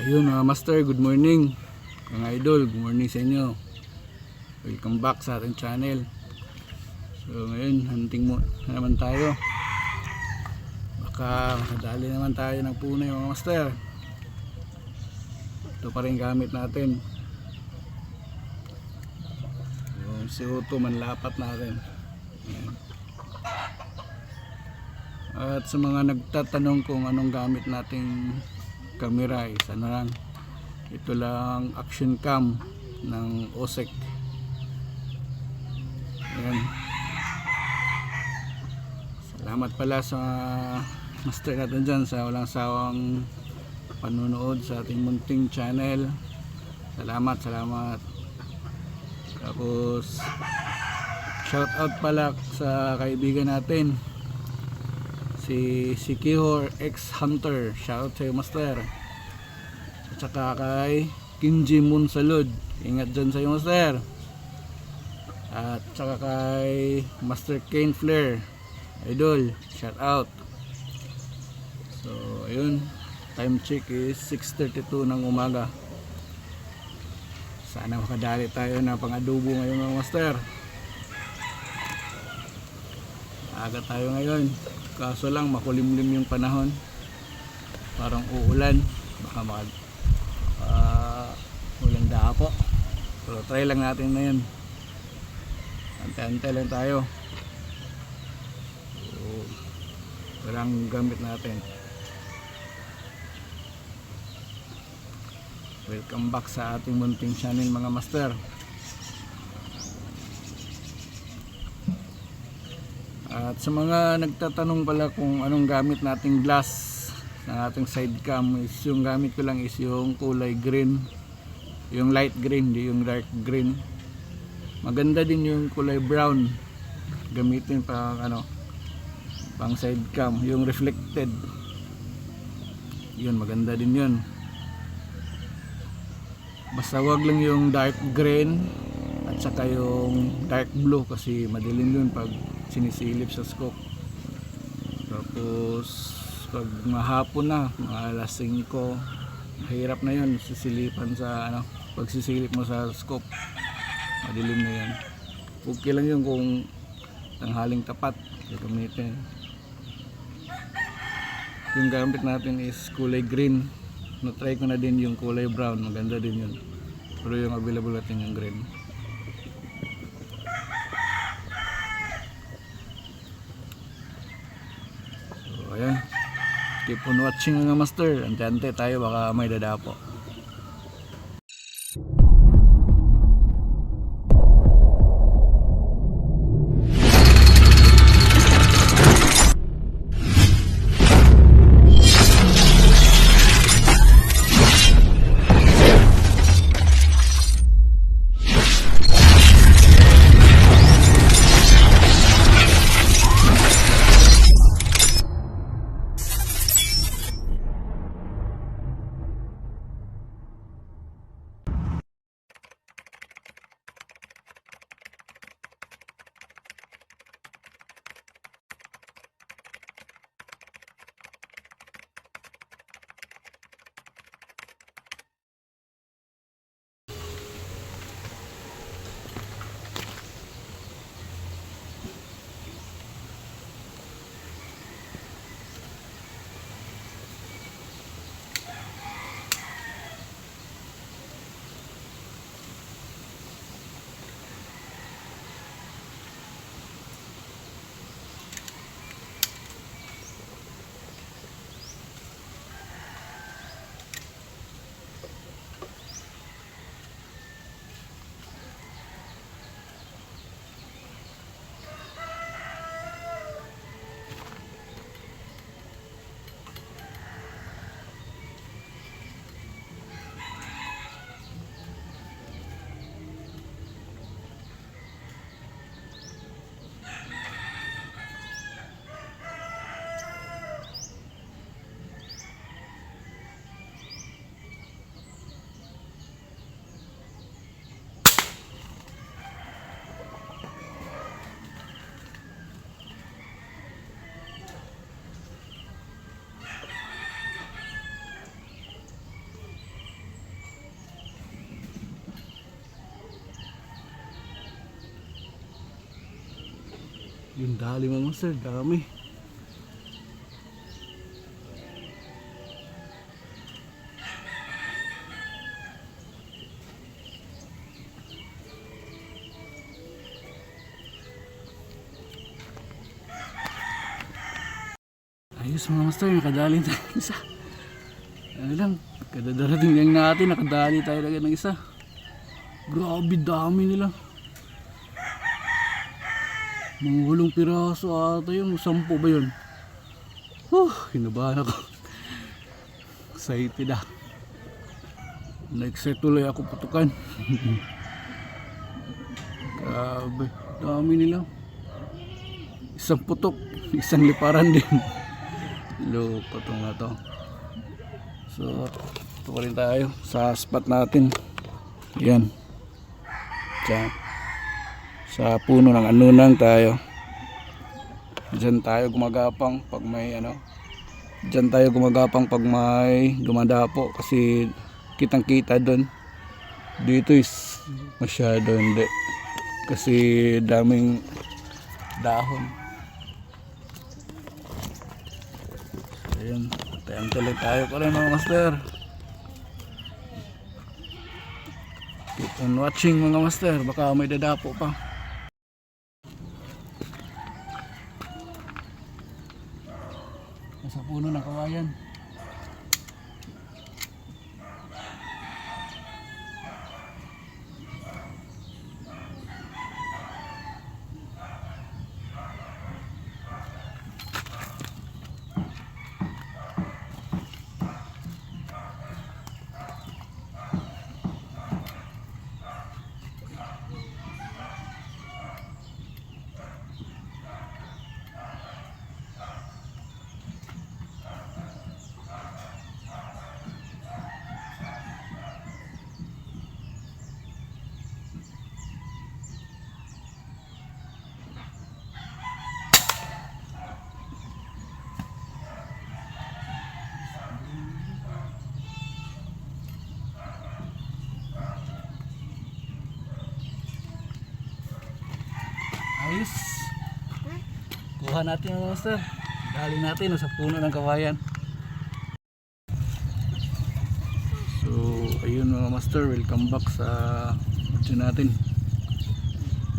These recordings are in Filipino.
Ayun mga master, good morning mga idol, good morning sa inyo. Welcome back sa ating channel. So ngayon, hunting mo naman tayo. Baka makadali naman tayo ng punay mga master. Ito pa rin gamit natin, yung CO2 manlapat natin. Ayan. At sa mga nagtatanong kung anong gamit nating camera, isa na lang, ito lang action cam ng OSEC. Ayan. Salamat pala sa master natin dyan sa walang sawang panunood sa ating munting channel. Salamat. Tapos shout out pala sa kaibigan natin si Kihor X Hunter, shout out sa iyo master. At saka kay Kinji Monsalud, ingat dyan sa iyo master. At saka kay Master Kane Flair, idol, shout out. So ayun, time check is 6:32 ng umaga. Sana makadali tayo na pang-adobo ngayon mga master. Aga tayo ngayon, kaso lang makulimlim yung panahon, parang uulan, baka ulan dapo. So try lang natin na yun, ante-ante lang tayo. So walang gamit natin. Welcome back sa ating munting channel mga master. At sa mga nagtatanong pala kung anong gamit nating glass ng ating side cam, is yung gamit ko lang is yung kulay green, yung light green, di yung dark green. Maganda din yung kulay brown, gamitin pang pang side cam, yung reflected, yun maganda din yun. Basta wag lang yung dark green at saka yung dark blue, kasi madilim yun pag sinisilip sa scope. Tapos pag mahapon na, mga alas 5, mahirap na yun sisilipan sa pag sisilip mo sa scope, madilim na yan. Okay lang yun kung tanghaling tapat gamitin. Yung gamit natin is kulay green. Na-try ko na din yung kulay brown, maganda din yun, pero yung available natin yung green. So ayan, keep on watching mga master, ante-ante tayo, baka may dadapo. Yung dali mga master, dami. Ayos mga master, nakadali tayo ng isa. Ano lang, kadadarating lang natin, nakadali tayo lagi ng isa. Grabe dami nila. Mga 8 piraso ata yun, 10 ba yun? Kinabahan ako. Excited ah. Na-excite tuloy ako putukan. Grabe, dami nila. Isang putok, isang liparan din. Loko itong na to. So, ito pa rin tayo sa spot natin. Yan. Sa puno ng anunang tayo. Diyan tayo gumagapang pag may ano. Diyan tayo gumagapang pag may dumadapo kasi kitang kita doon. Dito is masyado hindi. Kasi daming dahon. So, ayun. Tayo tayo pa rin mga master. Keep on watching mga master. Baka may dadapo pa. Nasa puno ng kawayan. Ayos. Kuha natin mga master. Dali natin sa puno ng kawayan. So ayun mga master, welcome back sa video natin.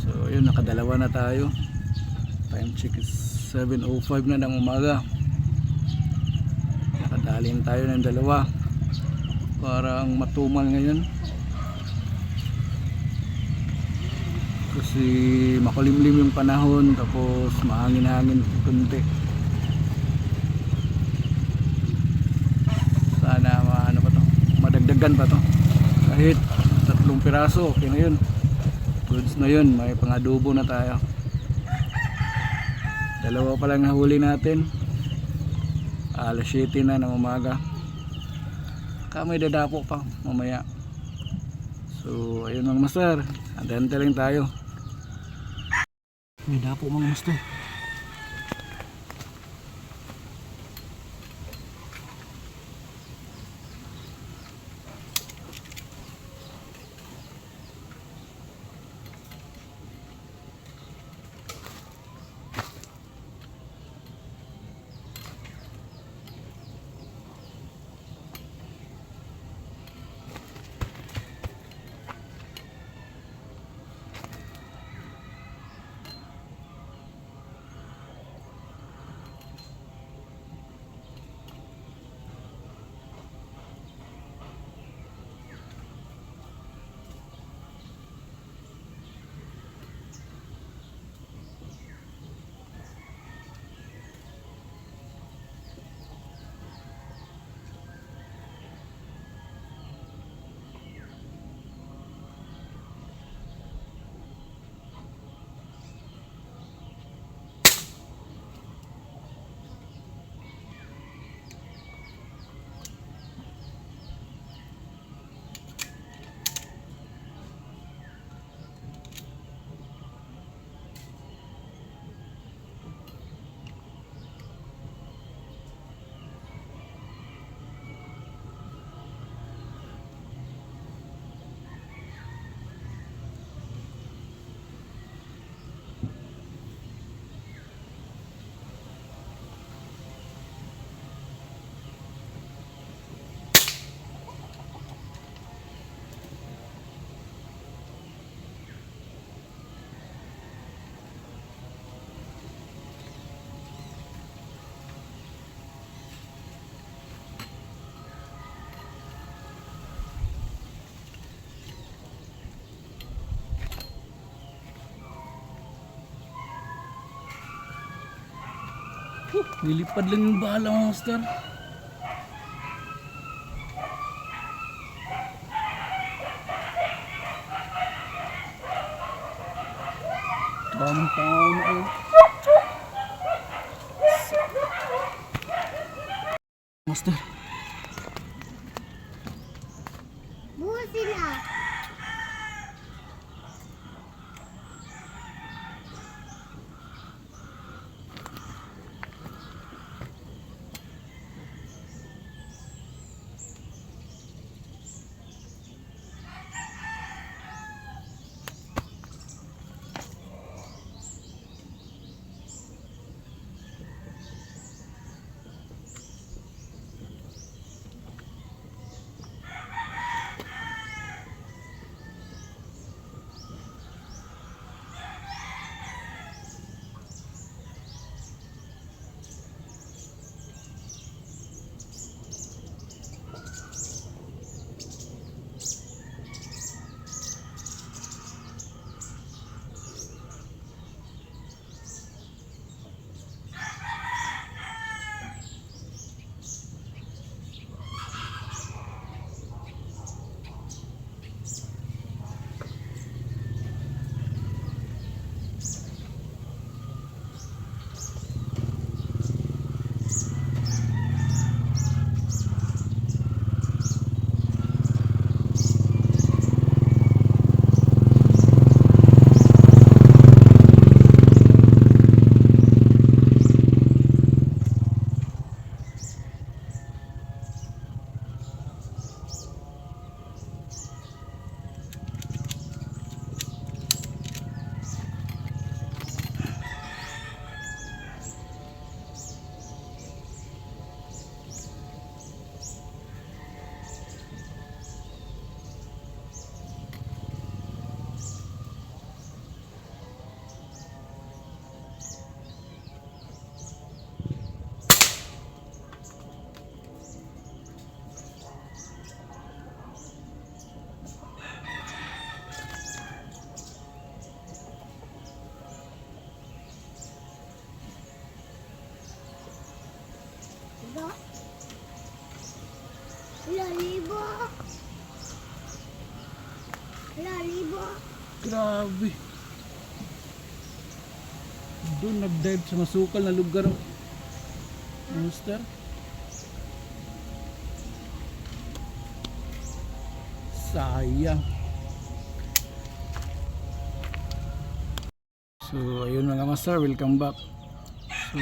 So ayun, nakadalawa na tayo. Time check is 7:05 na ng umaga. Nakadalin tayo ng dalawa. Parang matumal ngayon. Kasi makulimlim yung panahon, tapos mahangin-hangin kunti. Sana ano pa to, madagdagan pa to. Kahit 3 piraso, okay na yun. Goods na yun, may pangadobo na tayo. Dalawa pa lang nahuli natin. Alas 7 na ng umaga. May dadapo pa mamaya. So ayun mga master, antay-antay lang tayo. May dapo mga master. Lilipad lang yung bala mga master. Tamang-tama na yun. Master. Buo sila. Diba? 1,000. 1,000. Grabe. Doon nag-dive sa masukal na lugar. Master. Sayang. So ayun mga master, welcome back. So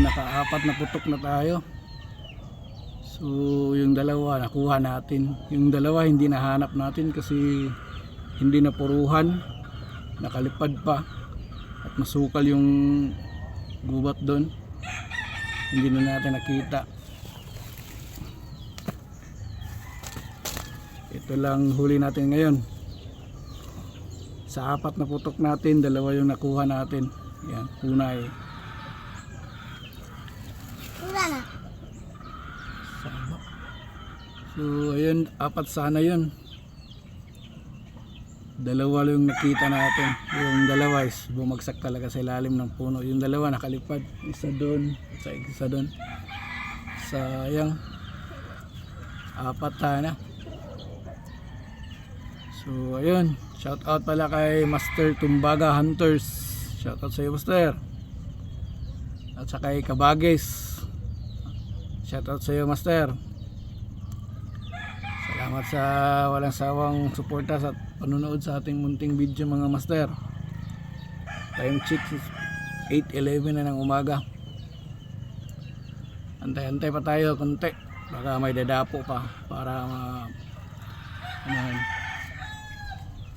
nakaapat na putok na tayo. So yung dalawa nakuha natin. Yung dalawa hindi nahanap natin kasi hindi napuruhan, nakalipad pa at masukal yung gubat doon, hindi na natin nakita. Ito lang huli natin ngayon. Sa apat na putok natin, dalawa yung nakuha natin. Yan, punay. Wala na. Saba. So ayun, apat sana yun. Dalawa yung nakita natin. Yung dalawa is bumagsak talaga sa ilalim ng puno. Yung dalawa nakalipad. Isa doon, isa doon. Sayang. Apat na. So ayun, shout out pala kay Master Tumbaga Hunters. Shout out sa iyo Master. At saka kay Kabagis. Shout out sa iyo Master. Salamat sa walang sawang suporta sa panunood sa ating munting video mga master. Time check is 8:11 na ng umaga. Antay-antay pa tayo konti. Baka may dadapo pa para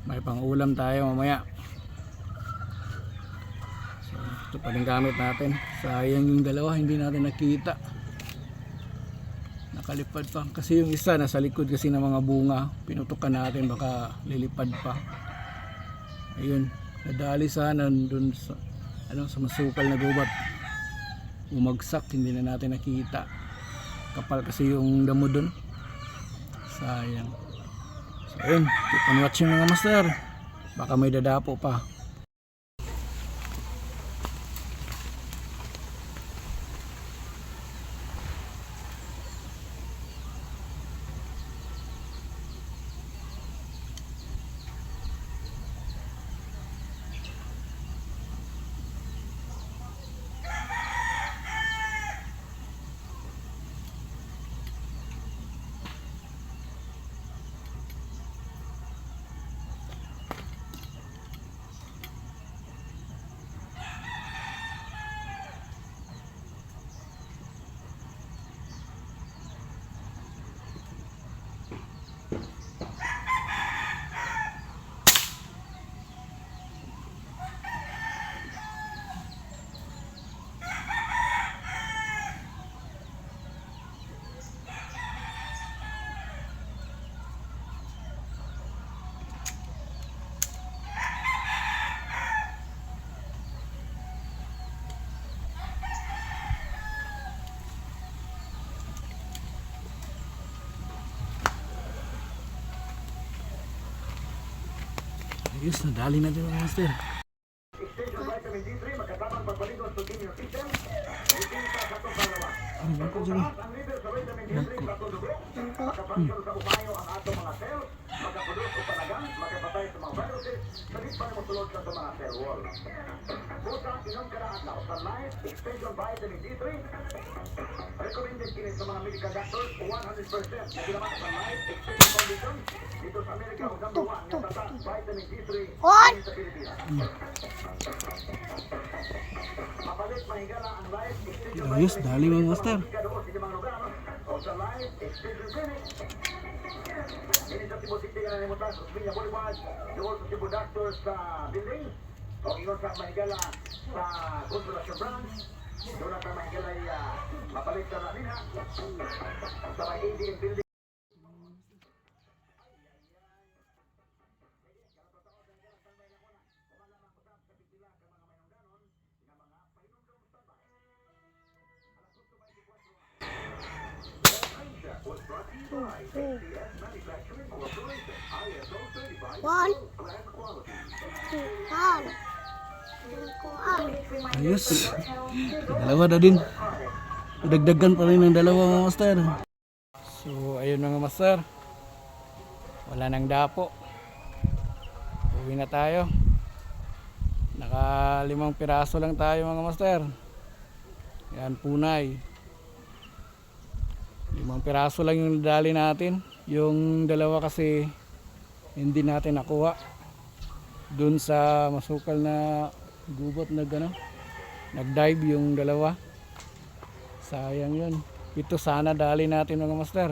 may pang-ulam tayo mamaya. So, ito pa rin gamit natin. Sayang yung dalawa hindi natin nakita. Nakalipad pa kasi yung isa nasa likod kasi ng mga bunga, pinutukan natin baka lilipad pa. Ayun, nadali sana dun sa sa masukal na gubat, umagsak, hindi na natin nakita, kapal kasi yung damo dun. Sayang. So ayun, keep on watching mga master, baka may dadapo pa. Ayos, nadali natin mga master. Ano ba ko dyan? On! Ayos, dali mga master. One. On. On. Ayos. Dalawa na din. Dagdagan pa rin ng dalawa mga master. So ayun mga master. Wala nang dapo. Uwi na tayo. Naka 5 piraso lang tayo mga master. Yan punay. 5 piraso lang yung nadali natin. Yung dalawa kasi hindi natin nakuha dun sa masukal na gubat na gano, nag-dive yung dalawa. Sayang yun. Ito sana dali natin mga master.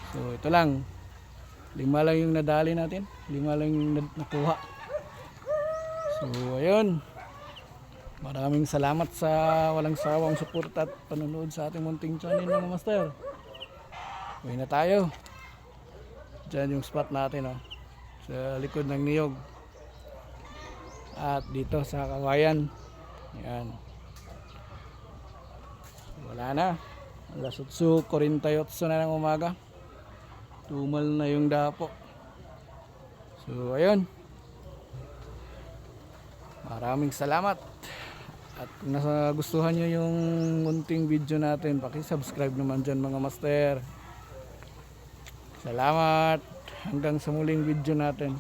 So ito lang, 5 lang yung nadali natin, 5 lang yung nakuha. So ayun, maraming salamat sa walang sawang suporta at panonood sa ating munting channel mga master. Uwi na tayo. Diyan yung spot natin, oh, sa likod ng niyog at dito sa kawayan. Yan, wala na, alas 8:48 na ng umaga, tumal na yung dapo. So ayun, maraming salamat. At kung nagustuhan nyo yung munting video natin, paki-subscribe naman dyan mga master. Salamat. Hanggang sa muling video natin.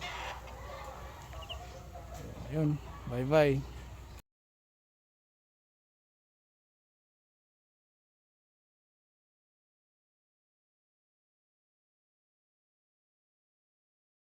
Ayun, bye bye.